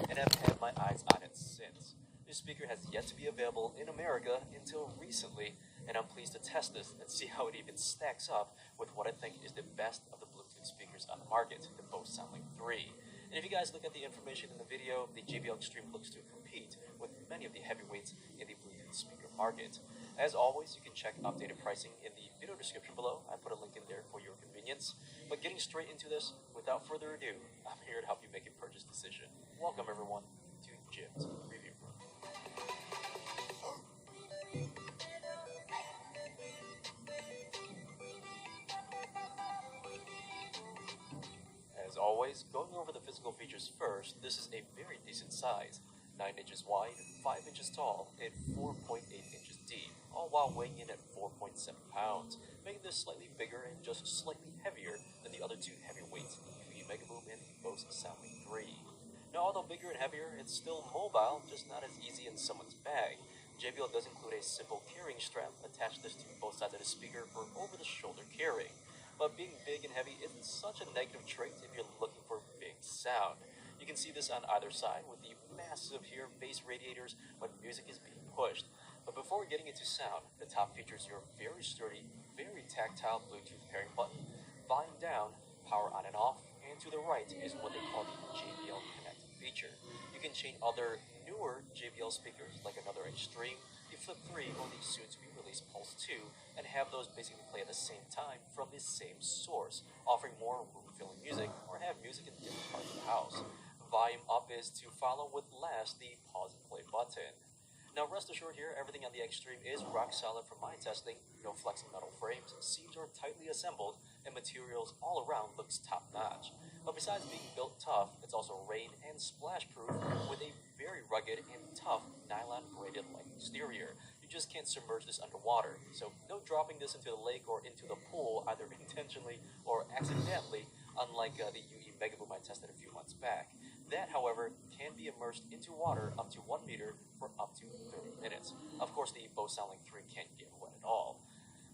and have had my eyes on it since. This speaker has yet to be available in America until recently, and I'm pleased to test this and see how it even stacks up with what I think is the best of the Bluetooth speakers on the market, the Bose SoundLink 3. And if you guys look at the information in the video, the JBL Xtreme looks to compete with many of the heavyweights in the Bluetooth speaker market. As always, you can check updated pricing in the video description below. I put a link in there for your convenience. But getting straight into this, without further ado, I'm here to help you make a purchase decision. Welcome everyone to Jim's Review Room. As always, going over the physical features first, this is a very decent size. 9 inches wide, 5 inches tall, and 4.8 inches deep, all while weighing in at 4.7 pounds, making this slightly bigger and just slightly heavier than the other two heavyweights, the UE Megaboom and the Bose SoundLink 3. Now, although bigger and heavier, it's still mobile, just not as easy in someone's bag. JBL does include a simple carrying strap attached to both sides of the speaker for over-the-shoulder carrying. But being big and heavy isn't such a negative trait if you're looking for big sound. You can see this on either side with the massive here bass radiators when music is being pushed. But before getting into sound, the top features your very sturdy, very tactile Bluetooth pairing button, volume down, power on and off, and to the right is what they call the JBL Connect feature. You can change other newer JBL speakers like another Xtreme, the Flip 3, or the soon-to-be-released Pulse 2, and have those basically play at the same time from the same source, offering more room-filling music or have music in different parts of the house. Volume up is to follow with last the pause and play button. Now rest assured here, everything on the Xtreme is rock solid from my testing. No flexing metal frames, seams are tightly assembled, and materials all around looks top notch. But besides being built tough, it's also rain and splash proof with a very rugged and tough nylon braided like exterior. You just can't submerge this underwater, so no dropping this into the lake or into the pool either intentionally or accidentally, unlike the UE Megaboom I tested a few months back. That, however, can be immersed into water up to 1 meter for up to 30 minutes. Of course, the Bose SoundLink 3 can't get wet at all.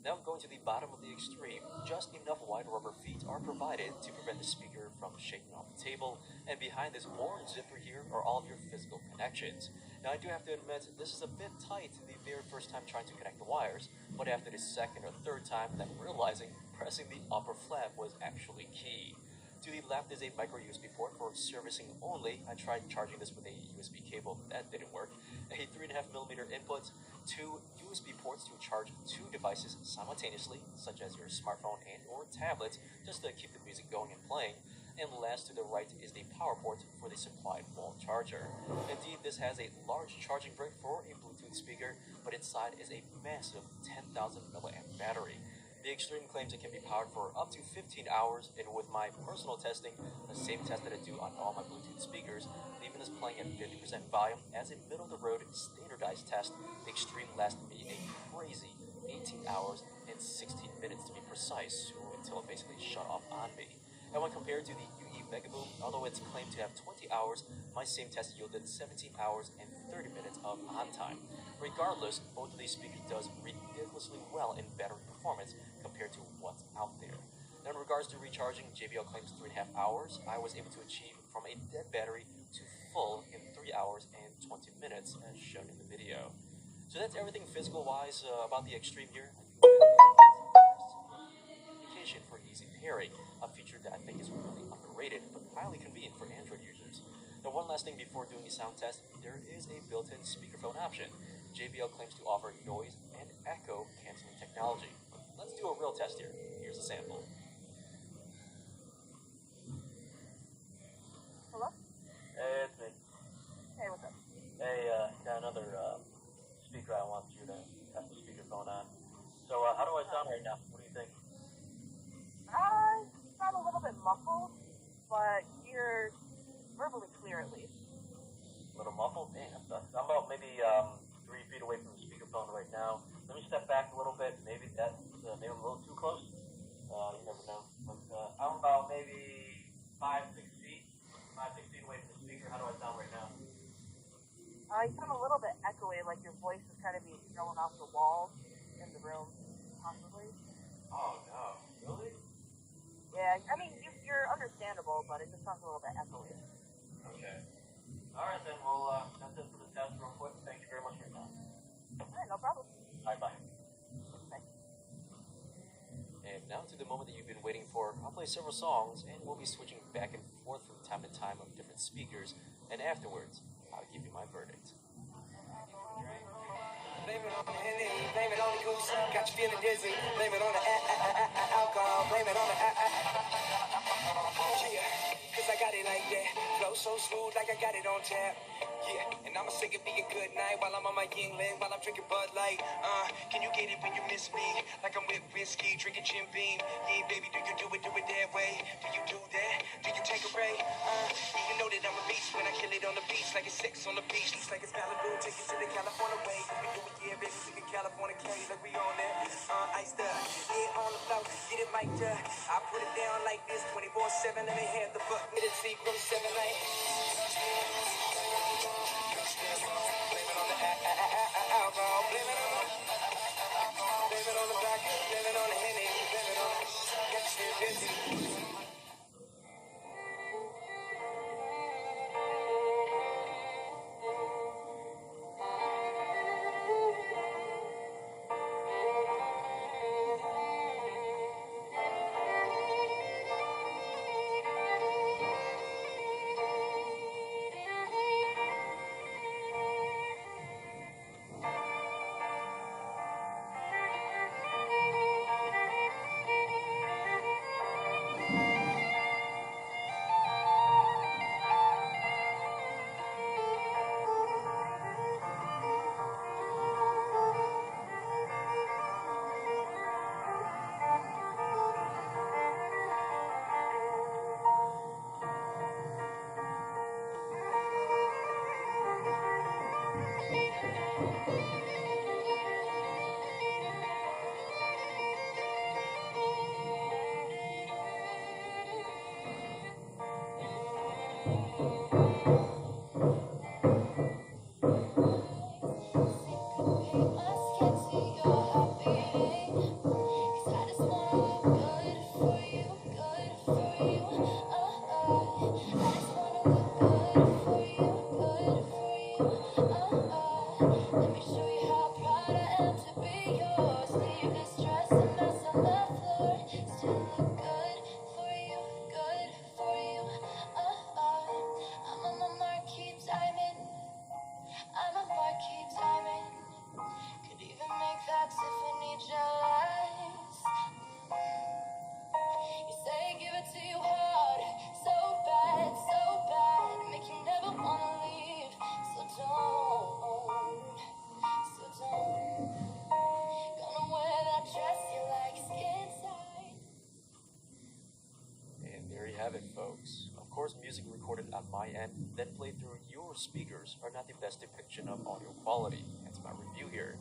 Now going to the bottom of the Xtreme, just enough wide rubber feet are provided to prevent the speaker from shaking off the table, and behind this orange zipper here are all of your physical connections. Now I do have to admit, this is a bit tight the very first time trying to connect the wires, but after the second or third time, then realizing pressing the upper flap was actually key. To the left is a micro USB port for servicing only. I tried charging this with a USB cable, that didn't work. A 3.5mm input, 2 USB ports to charge 2 devices simultaneously, such as your smartphone and or tablet, just to keep the music going and playing. And last to the right is the power port for the supplied wall charger. Indeed, this has a large charging brick for a Bluetooth speaker, but inside is a massive 10,000 milliamp battery. The Xtreme claims it can be powered for up to 15 hours, and with my personal testing, the same test that I do on all my Bluetooth speakers, leaving this playing at 50% volume as a middle-of-the-road standardized test, the Xtreme lasted me a crazy 18 hours and 16 minutes to be precise, until it basically shut off on me. And when compared to the UE Megaboom, although it's claimed to have 20 hours, my same test yielded 17 hours and 30 minutes of on time. Regardless, both of these speakers does ridiculously well in battery performance compared to what's out there. Now in regards to recharging, JBL claims 3.5 hours. I was able to achieve from a dead battery to full in 3 hours and 20 minutes as shown in the video. So that's everything physical wise about the Xtreme here. Communication for easy pairing, a feature that I think is really underrated but highly convenient for Android users. Now one last thing before doing a sound test, there is a built-in speakerphone option. JBL claims to offer noise and echo canceling technology. Let's do a real test here. Here's a sample. Hello? Hey, it's me. Hey, what's up? Hey, got another speaker I want you to test the speakerphone on. So how do I sound right now? What do you think? I sound a little bit muffled, but you're verbally clear at least. A little muffled? Damn, I'm about maybe 3 feet away from the speakerphone right now. Let me step back a little bit. Maybe that's maybe I'm a little too close. You never know. But I'm about maybe 5, 6 feet. 5, 6 feet away from the speaker. How do I sound right now? You sound a little bit echoey, like your voice is kind of being thrown off the walls in the room, possibly. Oh no, really? Yeah, I mean, you're understandable, but it just sounds a little bit echoey. Okay. All Bye-bye. And now to the moment that you've been waiting for. I'll play several songs, and we'll be switching back and forth from time to time of different speakers, and afterwards, I'll give you my verdict. Blame it on the Henny, blame it on the goose, got you feeling dizzy. Blame it on the alcohol, blame it on the yeah, cause I got it like that. Flow so smooth like I got it on tap. Yeah, and I'ma sing it be a good night while I'm on my Yingling, while I'm drinking Bud Light. Can you get it when you miss me? Like I'm with whiskey, drinking Jim Beam. Yeah, baby, do you do it that way? Do you do that? Do you take a break? You know that I'm a beast when I kill it on the beach, like it's sex on the beach. It's like it's Malibu, take it to the California way. We do it, yeah, baby, we can California K, like we on that. Iced up, yeah, on the floor, get it mic'd up. I put it down like this, 24/7, and they had the fuck with it, see, from 7 like. Blame it on the alcohol, blame it on the vodka, blame it on the Henny, blame it on the got you busy. Have it, folks. Of course, music recorded on my end, then played through your speakers, are not the best depiction of audio quality. Hence my review here.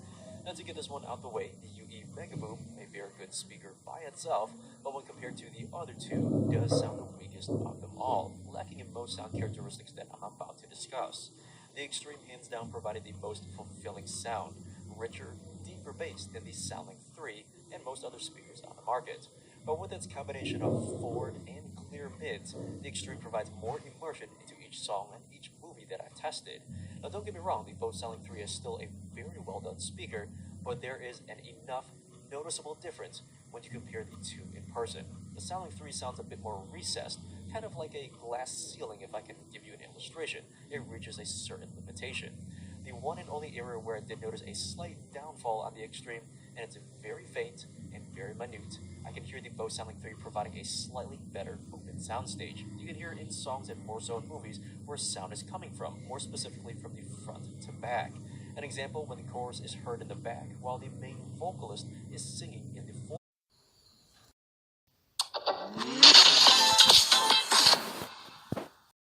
Now to get this one out the way, the UE Megaboom may be a good speaker by itself, but when compared to the other two, does sound the weakest of them all, lacking in most sound characteristics that I'm about to discuss. The Xtreme hands down provided the most fulfilling sound, richer, deeper bass than the SoundLink 3 and most other speakers on the market. But with its combination of forward and clear mids, the Xtreme provides more immersion into each song and each movie that I've tested. Now don't get me wrong, the Bose SoundLink 3 is still a very well done speaker, but there is an enough noticeable difference when you compare the two in person. The SoundLink 3 sounds a bit more recessed, kind of like a glass ceiling if I can give you an illustration. It reaches a certain limitation. The one and only area where I did notice a slight downfall on the Xtreme, and it's very faint and very minute. I can hear the Bose SoundLink 3 providing a slightly better open soundstage. You can hear it in songs and more so in movies where sound is coming from, more specifically from the front to back. An example, when the chorus is heard in the back while the main vocalist is singing in the